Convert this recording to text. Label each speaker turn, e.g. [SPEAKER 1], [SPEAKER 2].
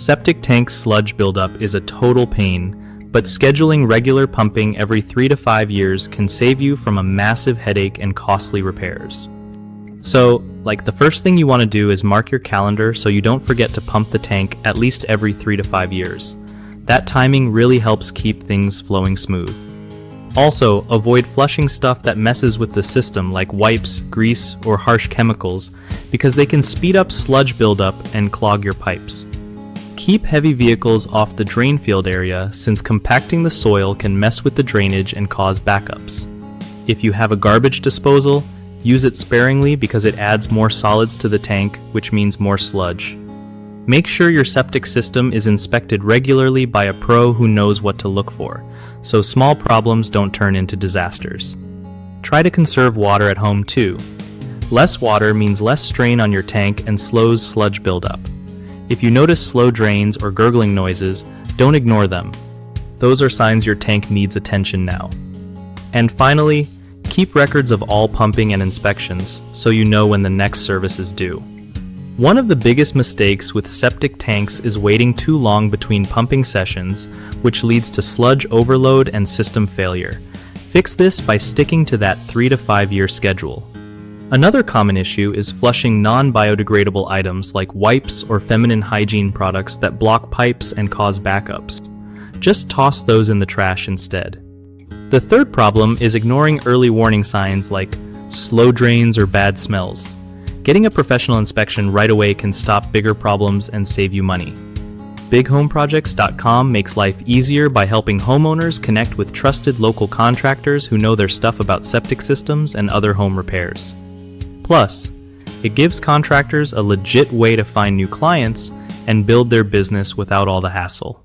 [SPEAKER 1] Septic tank sludge buildup is a total pain, but scheduling regular pumping every 3 to 5 years can save you from a massive headache and costly repairs. So, the first thing you want to do is mark your calendar so you don't forget to pump the tank at least every 3 to 5 years. That timing really helps keep things flowing smooth. Also, avoid flushing stuff that messes with the system like wipes, grease, or harsh chemicals because they can speed up sludge buildup and clog your pipes. Keep heavy vehicles off the drain field area since compacting the soil can mess with the drainage and cause backups. If you have a garbage disposal, use it sparingly because it adds more solids to the tank, which means more sludge. Make sure your septic system is inspected regularly by a pro who knows what to look for, so small problems don't turn into disasters. Try to conserve water at home too. Less water means less strain on your tank and slows sludge buildup. If you notice slow drains or gurgling noises, don't ignore them. Those are signs your tank needs attention now. And finally, keep records of all pumping and inspections so you know when the next service is due. One of the biggest mistakes with septic tanks is waiting too long between pumping sessions, which leads to sludge overload and system failure. Fix this by sticking to that 3 to 5 year schedule. Another common issue is flushing non-biodegradable items like wipes or feminine hygiene products that block pipes and cause backups. Just toss those in the trash instead. The third problem is ignoring early warning signs like slow drains or bad smells. Getting a professional inspection right away can stop bigger problems and save you money. BigHomeProjects.com makes life easier by helping homeowners connect with trusted local contractors who know their stuff about septic systems and other home repairs. Plus, it gives contractors a legit way to find new clients and build their business without all the hassle.